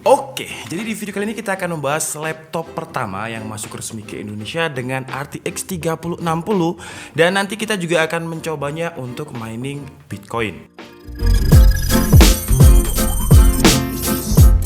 Oke, jadi di video kali ini kita akan membahas laptop pertama yang masuk resmi ke Indonesia dengan RTX 3060 dan nanti kita juga akan mencobanya untuk mining Bitcoin.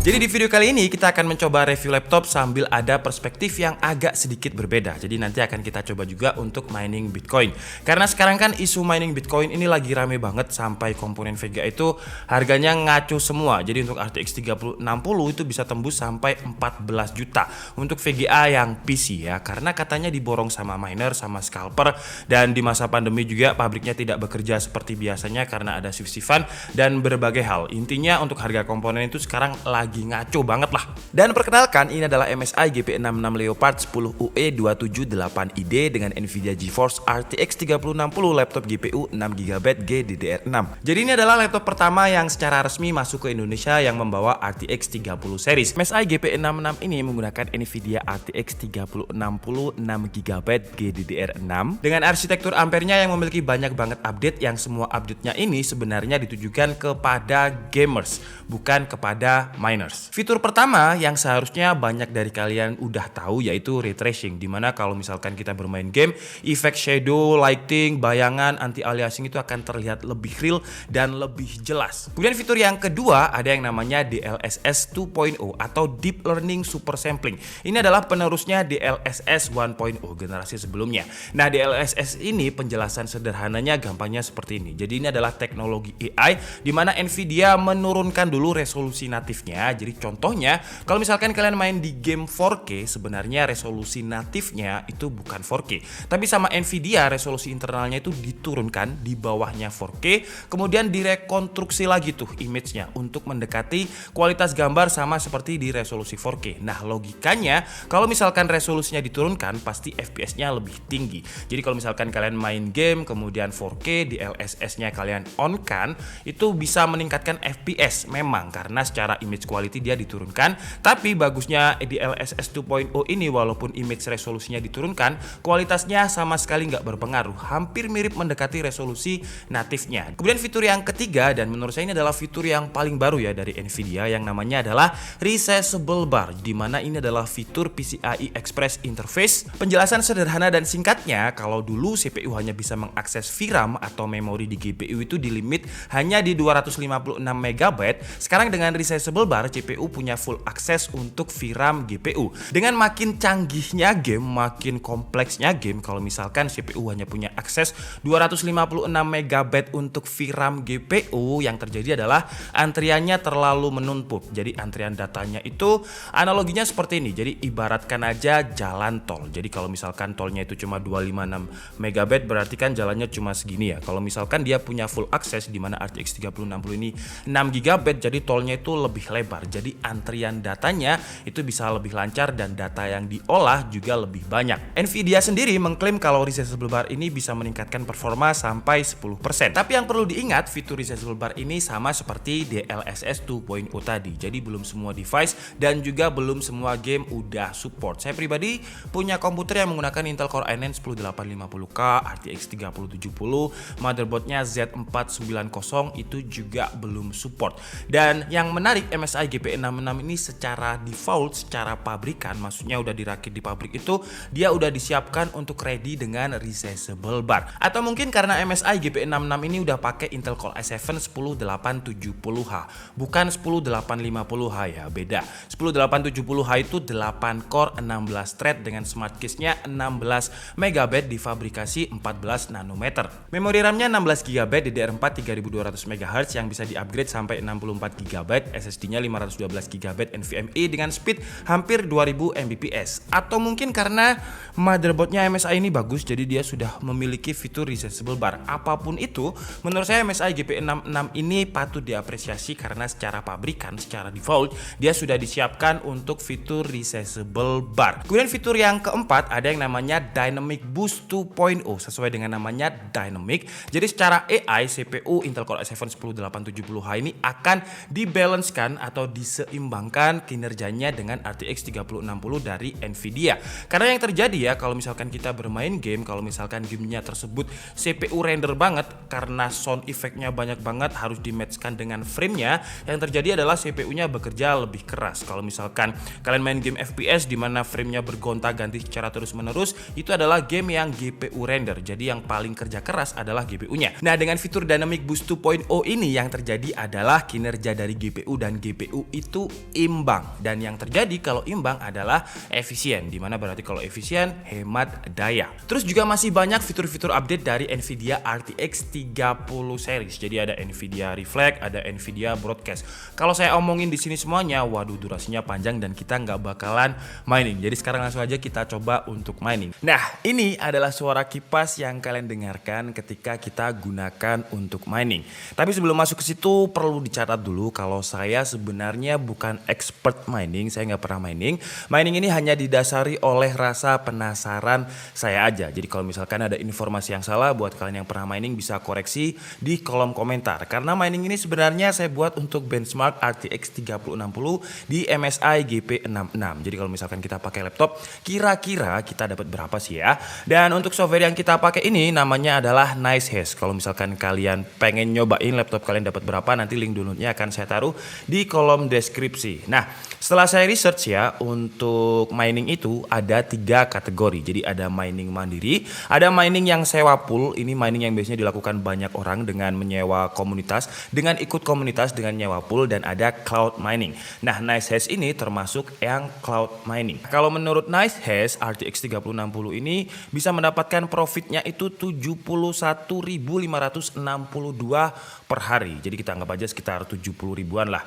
Jadi di video kali ini kita akan mencoba review laptop sambil ada perspektif yang agak sedikit berbeda. Jadi nanti akan kita coba juga untuk mining Bitcoin. Karena sekarang kan isu mining Bitcoin ini lagi rame banget sampai komponen VGA itu harganya ngaco semua. Jadi untuk RTX 3060 itu bisa tembus sampai 14 juta untuk VGA yang PC ya. Karena katanya diborong sama miner, sama scalper, dan di masa pandemi juga pabriknya tidak bekerja seperti biasanya karena ada shift-shiftan dan berbagai hal. Intinya untuk harga komponen itu sekarang lagi ngaco banget lah. Dan perkenalkan, ini adalah MSI GP66 Leopard 10UE278ID dengan Nvidia GeForce RTX 3060 laptop GPU 6GB GDDR6. Jadi ini adalah laptop pertama yang secara resmi masuk ke Indonesia yang membawa RTX 30 series. MSI GP66 ini menggunakan Nvidia RTX 3060 6GB GDDR6 dengan arsitektur ampernya yang memiliki banyak banget update, yang semua update-nya ini sebenarnya ditujukan kepada gamers, bukan kepada miners. Fitur pertama yang seharusnya banyak dari kalian udah tahu yaitu ray tracing, dimana kalau misalkan kita bermain game, efek shadow, lighting, bayangan, anti-aliasing itu akan terlihat lebih real dan lebih jelas. Kemudian fitur yang kedua ada yang namanya DLSS 2.0 atau Deep Learning Super Sampling. Ini adalah penerusnya DLSS 1.0 generasi sebelumnya. Nah, DLSS ini penjelasan sederhananya gampangnya seperti ini. Jadi ini adalah teknologi AI di mana Nvidia menurunkan dulu resolusi natifnya. Jadi contohnya kalau misalkan kalian main di game 4K, sebenarnya resolusi natifnya itu bukan 4K, tapi sama Nvidia resolusi internalnya itu diturunkan di bawahnya 4K, kemudian direkonstruksi lagi tuh image-nya untuk mendekati kualitas gambar sama seperti di resolusi 4K. Nah, logikanya kalau misalkan resolusinya diturunkan pasti FPS-nya lebih tinggi. Jadi kalau misalkan kalian main game kemudian 4K di LSS-nya kalian on-kan, itu bisa meningkatkan FPS memang karena secara image quality dia diturunkan. Tapi bagusnya di LSS 2.0 ini, walaupun image resolusinya diturunkan, kualitasnya sama sekali nggak berpengaruh, hampir mirip mendekati resolusi natifnya. Kemudian fitur yang ketiga, dan menurut saya ini adalah fitur yang paling baru ya dari Nvidia, yang namanya adalah Resizable Bar, di mana ini adalah fitur PCIe Express Interface. Penjelasan sederhana dan singkatnya, kalau dulu CPU hanya bisa mengakses VRAM atau memori di GPU itu di limit hanya di 256 MB, sekarang dengan Resizable Bar CPU punya full akses untuk VRAM GPU. Dengan makin canggihnya game, makin kompleksnya game, kalau misalkan CPU hanya punya akses 256 MB untuk VRAM GPU, yang terjadi adalah antriannya terlalu menumpuk. Jadi antrian datanya itu analoginya seperti ini. Jadi ibaratkan aja jalan tol. Jadi kalau misalkan tolnya itu cuma 256 MB, berarti kan jalannya cuma segini ya. Kalau misalkan dia punya full akses di mana RTX 3060 ini 6 GB, jadi tolnya itu lebih lebar. Jadi antrian datanya itu bisa lebih lancar dan data yang diolah juga lebih banyak. Nvidia sendiri mengklaim kalau Resizable Bar ini bisa meningkatkan performa sampai 10%. Tapi yang perlu diingat, fitur Resizable Bar ini sama seperti DLSS 2.0 tadi. Jadi belum semua device dan juga belum semua game udah support. Saya pribadi punya komputer yang menggunakan Intel Core i9 10850K, RTX 3070, motherboardnya Z490, itu juga belum support. Dan yang menarik, MSI GP66 ini secara default, secara pabrikan, maksudnya udah dirakit di pabrik itu, dia udah disiapkan untuk ready dengan Resizable Bar. Atau mungkin karena MSI GP66 ini udah pakai Intel Core i7 10870H, bukan 10850H ya, beda. 10870H itu 8 core 16 thread dengan smart case-nya 16 MB difabrikasi 14 nanometer. Memori RAM-nya 16 GB DDR4 3200 MHz yang bisa di-upgrade sampai 64 GB, SSD-nya 512 GB NVMe dengan speed hampir 2000 Mbps. Atau mungkin karena motherboardnya MSI ini bagus, jadi dia sudah memiliki fitur Resizable Bar. Apapun itu, menurut saya MSI GP66 ini patut diapresiasi karena secara pabrikan, secara default, dia sudah disiapkan untuk fitur Resizable Bar. Kemudian fitur yang keempat ada yang namanya Dynamic Boost 2.0, sesuai dengan namanya Dynamic. Jadi secara AI, CPU Intel Core i7 10870H ini akan dibalancekan atau atau diseimbangkan kinerjanya dengan RTX 3060 dari Nvidia. Karena yang terjadi ya, kalau misalkan kita bermain game, kalau misalkan gamenya tersebut CPU render banget karena sound effect-nya banyak banget, harus di-match-kan dengan frame-nya, yang terjadi adalah CPU-nya bekerja lebih keras. Kalau misalkan kalian main game FPS di mana frame-nya bergonta-ganti secara terus-menerus, itu adalah game yang GPU render. Jadi yang paling kerja keras adalah GPU-nya. Nah, dengan fitur Dynamic Boost 2.0 ini yang terjadi adalah kinerja dari GPU dan GPU itu imbang. Dan yang terjadi kalau imbang adalah efisien, dimana berarti kalau efisien hemat daya. Terus juga masih banyak fitur-fitur update dari Nvidia RTX 30 series. Jadi ada Nvidia Reflect, ada Nvidia Broadcast. Kalau saya omongin di sini semuanya, waduh durasinya panjang dan kita nggak bakalan mining. Jadi sekarang langsung aja kita coba untuk mining. Nah, ini adalah suara kipas yang kalian dengarkan ketika kita gunakan untuk mining. Tapi sebelum masuk ke situ perlu dicatat dulu kalau saya sebenarnya bukan expert mining, saya nggak pernah mining. Mining ini hanya didasari oleh rasa penasaran saya aja. Jadi kalau misalkan ada informasi yang salah, buat kalian yang pernah mining bisa koreksi di kolom komentar. Karena mining ini sebenarnya saya buat untuk benchmark RTX 3060 di MSI GP66. Jadi kalau misalkan kita pakai laptop, kira-kira kita dapat berapa sih ya? Dan untuk software yang kita pakai ini namanya adalah NiceHash. Kalau misalkan kalian pengen nyobain laptop kalian dapat berapa, nanti link downloadnya akan saya taruh di kolom deskripsi. Nah, setelah saya research ya, untuk mining itu ada 3 kategori. Jadi ada mining mandiri, ada mining yang sewa pool. Ini mining yang biasanya dilakukan banyak orang dengan menyewa komunitas, dengan ikut komunitas dengan nyewa pool, dan ada cloud mining. Nah, NiceHash ini termasuk yang cloud mining. Kalau menurut NiceHash, RTX 3060 ini bisa mendapatkan profitnya itu 71.562 per hari. Jadi kita anggap aja sekitar 70 ribuan lah.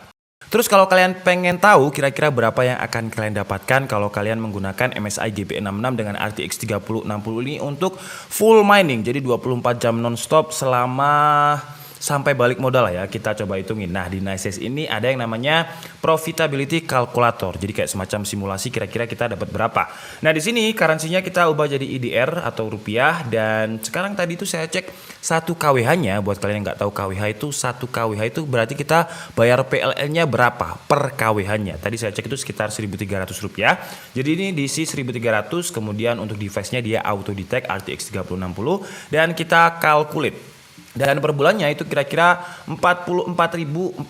Terus kalau kalian pengen tahu kira-kira berapa yang akan kalian dapatkan kalau kalian menggunakan MSI GP66 dengan RTX 3060 ini untuk full mining. Jadi 24 jam non-stop selama sampai balik modal lah ya, kita coba hitungin. Nah, di NiceHash ini ada yang namanya profitability calculator. Jadi kayak semacam simulasi kira-kira kita dapat berapa. Nah, di sini currency-nya kita ubah jadi IDR atau rupiah, dan sekarang tadi itu saya cek 1 KWH-nya. Buat kalian yang nggak tahu KWH itu, 1 KWH itu berarti kita bayar PLN-nya berapa per KWH-nya. Tadi saya cek itu sekitar 1.300 rupiah. Jadi ini diisi 1.300, kemudian untuk device-nya dia auto detect RTX 3060 dan kita calculate. Dan per bulannya itu kira-kira 44.458.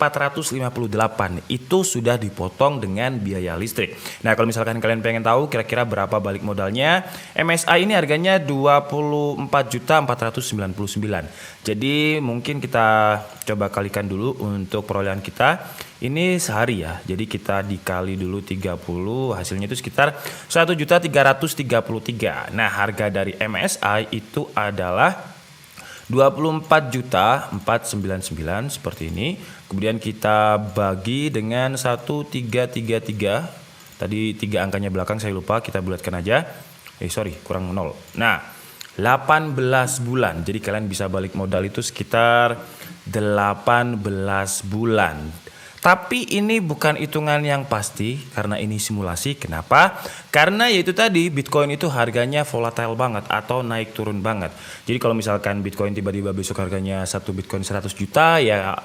Itu sudah dipotong dengan biaya listrik. Nah, kalau misalkan kalian pengen tahu kira-kira berapa balik modalnya, MSI ini harganya 24.499. Jadi mungkin kita coba kalikan dulu untuk perolehan kita. Ini sehari ya. Jadi kita dikali dulu 30, hasilnya itu sekitar 1.333. Nah, harga dari MSI itu adalah 24.499 seperti ini. Kemudian kita bagi dengan 1333. Tadi 3 angkanya belakang saya lupa, kita bulatkan aja. Kurang 0. Nah, 18 bulan. Jadi kalian bisa balik modal itu sekitar 18 bulan. Tapi ini bukan hitungan yang pasti karena ini simulasi. Kenapa? Karena yaitu tadi Bitcoin itu harganya volatile banget atau naik turun banget. Jadi kalau misalkan Bitcoin tiba-tiba besok harganya 1 Bitcoin 100 juta ya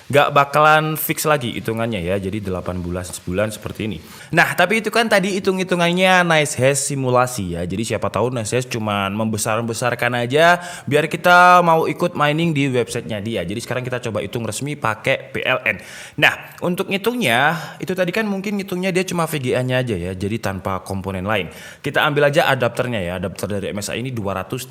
nggak bakalan fix lagi hitungannya ya. Jadi 18 bulan seperti ini. Nah, tapi itu kan tadi hitung-hitungannya NiceHash simulasi ya. Jadi siapa tahu NiceHash cuman membesar-besarkan aja biar kita mau ikut mining di websitenya dia. Jadi sekarang kita coba hitung resmi pakai PLN. Nah, untuk ngitungnya itu tadi kan mungkin ngitungnya dia cuma VGA-nya aja ya. Jadi tanpa komponen lain. Kita ambil aja adapternya ya. Adapter dari MSI ini 230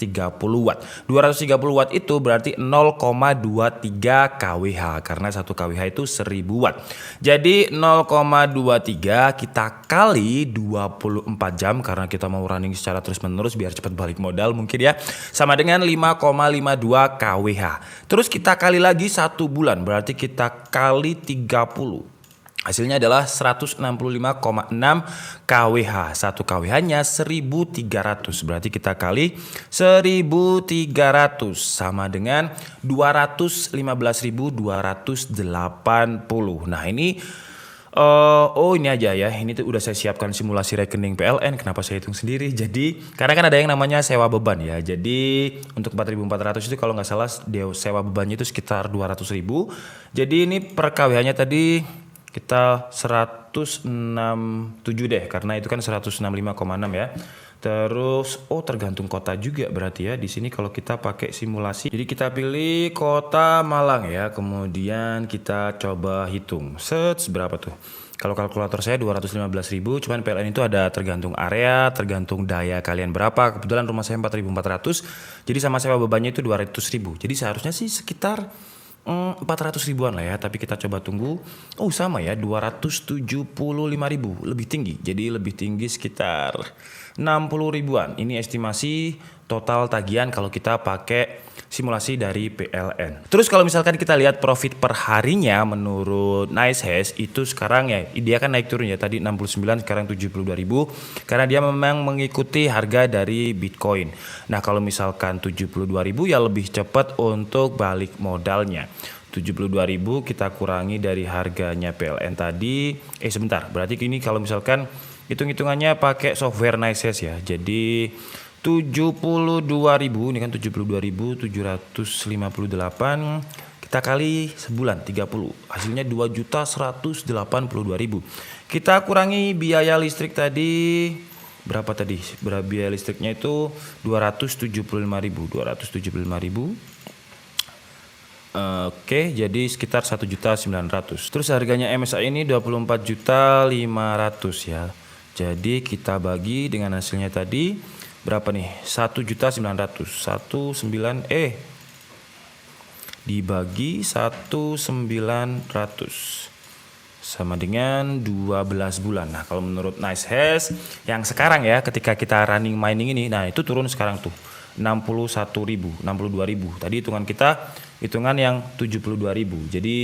watt. 230 watt itu berarti 0,23 kWh karena 1 kWh itu 1000 watt. Jadi 0,23 kita kali 24 jam karena kita mau running secara terus-menerus biar cepat balik modal mungkin ya. Sama dengan 5,52 kWh. Terus kita kali lagi 1 bulan berarti kita kali 30. Hasilnya adalah 165,6 kWh. 1 kWh-nya 1.300. Berarti kita kali 1.300 sama dengan 215.280. Nah, ini Oh ini aja ya, ini tuh udah saya siapkan simulasi rekening PLN. Kenapa saya hitung sendiri? Jadi karena kan ada yang namanya sewa beban ya. Jadi untuk 4.400 itu kalau nggak salah dia sewa bebannya itu sekitar 200.000. Jadi ini per KWH-nya tadi kita 167 deh, karena itu kan 165,6 ya. Terus tergantung kota juga berarti ya. Di sini kalau kita pakai simulasi, jadi kita pilih kota Malang ya. Kemudian kita coba hitung. Berapa tuh? Kalau kalkulator saya 215.000, cuman PLN itu ada tergantung area, tergantung daya kalian berapa. Kebetulan rumah saya 4.400, jadi sama sewa bebannya itu 200.000. Jadi seharusnya sih sekitar 400 ribuan lah ya, tapi kita coba tunggu. Sama ya, 275.000, lebih tinggi. Jadi lebih tinggi sekitar 60 ribuan. Ini estimasi total tagihan kalau kita pakai simulasi dari PLN. Terus kalau misalkan kita lihat profit per harinya menurut NiceHash itu sekarang ya, dia kan naik turun ya, tadi 69 sekarang 72.000 karena dia memang mengikuti harga dari Bitcoin. Nah, kalau misalkan 72.000 ya lebih cepat untuk balik modalnya. 72.000 kita kurangi dari harganya PLN tadi. Sebentar, berarti ini kalau misalkan hitung-hitungannya pakai software NiceHash ya. Jadi 72.000 ini kan 72.758 kita kali sebulan 30, hasilnya 2.182.000. Kita kurangi biaya listrik tadi berapa tadi? Biaya listriknya itu 275.000. Oke, jadi sekitar 1.900.000. Terus harganya MSI ini 24.500 ya. Jadi kita bagi dengan hasilnya tadi berapa nih? 1.900.000. 19 dibagi 1.900 sama dengan 12 bulan. Nah, kalau menurut NiceHash yang sekarang ya, ketika kita running mining ini, nah itu turun sekarang tuh 61.000, 62.000. Tadi hitungan kita hitungan yang 72.000. Jadi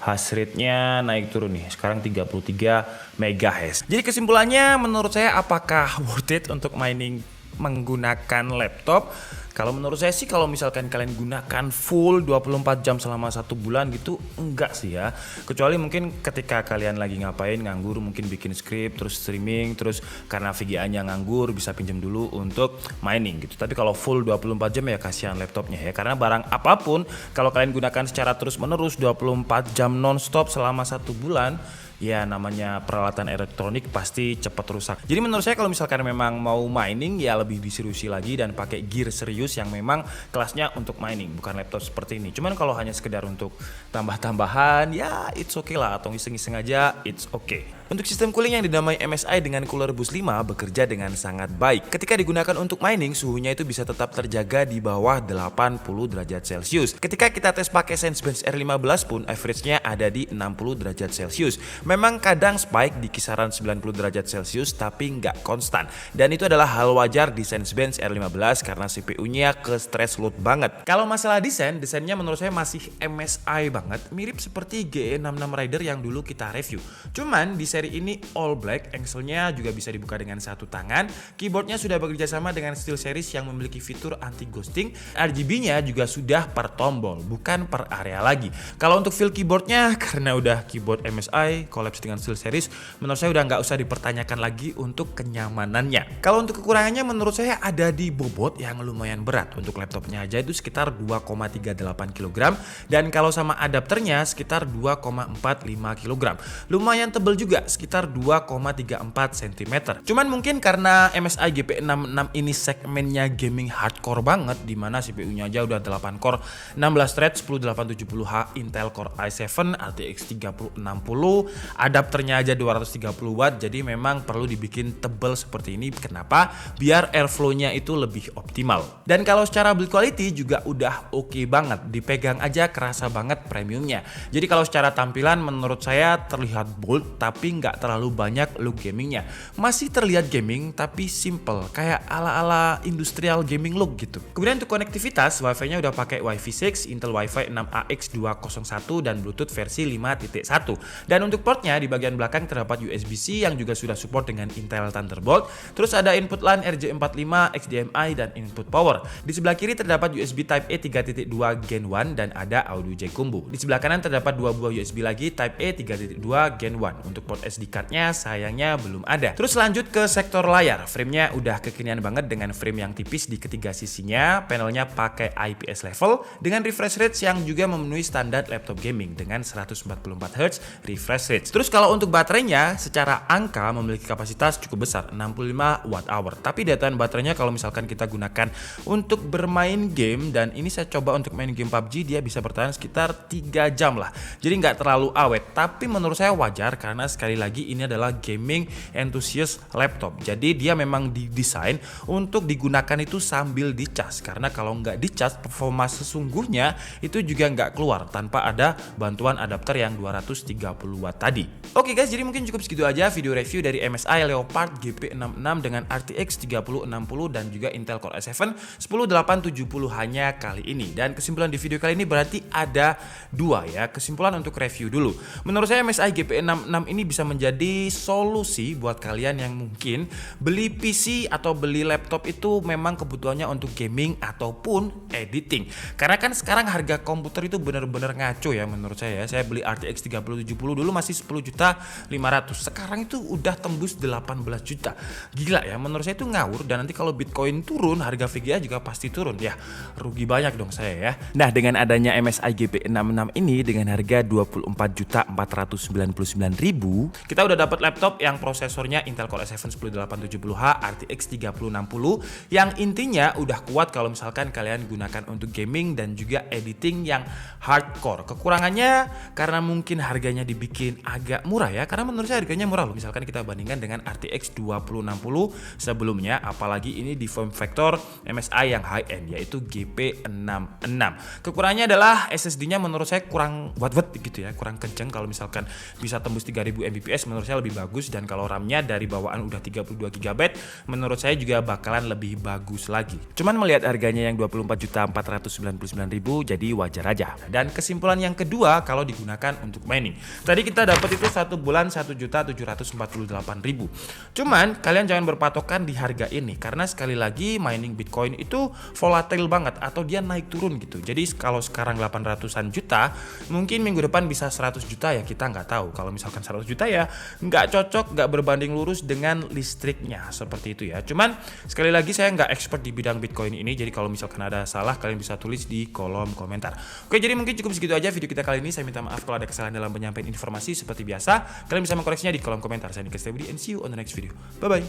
hash rate-nya naik turun nih. Sekarang 33 MHz. Jadi kesimpulannya menurut saya, apakah worth it untuk mining menggunakan laptop? Kalau menurut saya sih, kalau misalkan kalian gunakan full 24 jam selama 1 bulan gitu, enggak sih ya. Kecuali mungkin ketika kalian lagi ngapain, nganggur, mungkin bikin script, terus streaming, terus karena VGA-nya nganggur, bisa pinjam dulu untuk mining gitu. Tapi kalau full 24 jam ya kasihan laptopnya ya. Karena barang apapun, kalau kalian gunakan secara terus menerus 24 jam non-stop selama 1 bulan, ya namanya peralatan elektronik pasti cepat rusak. Jadi menurut saya kalau misalkan memang mau mining ya lebih diseriusi lagi dan pakai gear serius yang memang kelasnya untuk mining, bukan laptop seperti ini. Cuman kalau hanya sekedar untuk tambah-tambahan ya it's okay lah, atau iseng-iseng aja it's okay. Untuk sistem cooling yang dinamai MSI dengan Cooler Boost 5 bekerja dengan sangat baik. Ketika digunakan untuk mining, suhunya itu bisa tetap terjaga di bawah 80 derajat Celcius. Ketika kita tes pakai Sensebench R15 pun average-nya ada di 60 derajat Celcius. Memang kadang spike di kisaran 90 derajat Celcius tapi nggak konstan. Dan itu adalah hal wajar di Sensebench R15 karena CPU-nya ke stress load banget. Kalau masalah desainnya menurut saya masih MSI banget, mirip seperti GE66 Raider yang dulu kita review. Cuman di seri ini all black, engsel-nya juga bisa dibuka dengan satu tangan. Keyboardnya sudah bekerja sama dengan SteelSeries yang memiliki fitur anti ghosting. RGB-nya juga sudah per tombol, bukan per area lagi. Kalau untuk feel keyboardnya, karena udah keyboard MSI collapse dengan SteelSeries, menurut saya udah nggak usah dipertanyakan lagi untuk kenyamanannya. Kalau untuk kekurangannya menurut saya ada di bobot yang lumayan berat. Untuk laptopnya aja itu sekitar 2,38 kg, dan kalau sama adapternya sekitar 2,45 kg. Lumayan tebel juga, sekitar 2,34 cm. Cuman mungkin karena MSI GP66 ini segmennya gaming hardcore banget, dimana CPU-nya aja udah 8 core, 16 thread, 10870H Intel Core i7 RTX 3060, adapternya aja 230 watt, jadi memang perlu dibikin tebel seperti ini. Kenapa? Biar airflow-nya itu lebih optimal. Dan kalau secara build quality juga udah oke banget, dipegang aja kerasa banget premiumnya. Jadi kalau secara tampilan menurut saya terlihat bold tapi nggak terlalu banyak look gamingnya. Masih terlihat gaming tapi simple, kayak ala-ala industrial gaming look gitu. Kemudian untuk konektivitas, wifi-nya udah pakai Wi-Fi 6, Intel Wi-Fi 6AX201 dan Bluetooth versi 5.1. Dan untuk portnya di bagian belakang terdapat USB-C yang juga sudah support dengan Intel Thunderbolt. Terus ada input LAN RJ45, HDMI dan input power. Di sebelah kiri terdapat USB Type-A 3.2 Gen 1 dan ada audio jack combo. Di sebelah kanan terdapat dua buah USB lagi Type-A 3.2 Gen 1. Untuk port SD card-nya sayangnya belum ada. Terus lanjut ke sektor layar. Frame-nya udah kekinian banget dengan frame yang tipis di ketiga sisinya. Panelnya pakai IPS level dengan refresh rate yang juga memenuhi standar laptop gaming dengan 144 Hz refresh rate. Terus kalau untuk baterainya secara angka memiliki kapasitas cukup besar 65 Wh. Tapi daya baterainya kalau misalkan kita gunakan untuk bermain game, dan ini saya coba untuk main game PUBG, dia bisa bertahan sekitar 3 jam lah. Jadi nggak terlalu awet, tapi menurut saya wajar karena sekali lagi ini adalah gaming enthusiast laptop. Jadi dia memang didesain untuk digunakan itu sambil dicas, karena kalau nggak dicas performa sesungguhnya itu juga nggak keluar tanpa ada bantuan adapter yang 230 Watt tadi. Oke guys, jadi mungkin cukup segitu aja video review dari MSI Leopard GP66 dengan RTX 3060 dan juga Intel Core i7 10870 hanya kali ini. Dan kesimpulan di video kali ini berarti ada dua ya. Kesimpulan untuk review dulu. Menurut saya MSI GP66 ini bisa menjadi solusi buat kalian yang mungkin beli PC atau beli laptop itu memang kebutuhannya untuk gaming ataupun editing. Karena kan sekarang harga komputer itu benar-benar ngaco ya menurut saya. Saya beli RTX 3070 dulu masih 10.500.000. Sekarang itu udah tembus 18 juta. Gila ya, menurut saya itu ngawur. Dan nanti kalau Bitcoin turun, harga VGA juga pasti turun. Ya, rugi banyak dong saya ya. Nah, dengan adanya MSI GP66 ini dengan harga 24.499.000, kita udah dapat laptop yang prosesornya Intel Core i7 10870H RTX 3060 yang intinya udah kuat kalau misalkan kalian gunakan untuk gaming dan juga editing yang hardcore. Kekurangannya karena mungkin harganya dibikin agak murah ya, karena menurut saya harganya murah loh misalkan kita bandingkan dengan RTX 2060 sebelumnya, apalagi ini di form factor MSI yang high end yaitu GP66. Kekurangannya adalah SSD-nya menurut saya kurang watt gitu ya, kurang kenceng. Kalau misalkan bisa tembus 3000 Mbps menurut saya lebih bagus, dan kalau RAM-nya dari bawaan udah 32 GB menurut saya juga bakalan lebih bagus lagi. Cuman melihat harganya yang 24.499.000 jadi wajar aja. Dan kesimpulan yang kedua kalau digunakan untuk mining. Tadi kita dapat itu 1 bulan 1.748.000. Cuman kalian jangan berpatokan di harga ini karena sekali lagi mining Bitcoin itu volatile banget atau dia naik turun gitu. Jadi kalau sekarang 800-an juta, mungkin minggu depan bisa 100 juta ya, kita nggak tahu. Kalau misalkan 100 juta ya nggak cocok, nggak berbanding lurus dengan listriknya seperti itu ya. Cuman sekali lagi saya nggak expert di bidang Bitcoin ini, jadi kalau misalkan ada salah kalian bisa tulis di kolom komentar. Oke, jadi mungkin cukup segitu aja video kita kali ini. Saya minta maaf kalau ada kesalahan dalam penyampaian informasi. Seperti biasa kalian bisa mengkoreksinya di kolom komentar. Saya Nikes Tebudi and see you on the next video. Bye bye.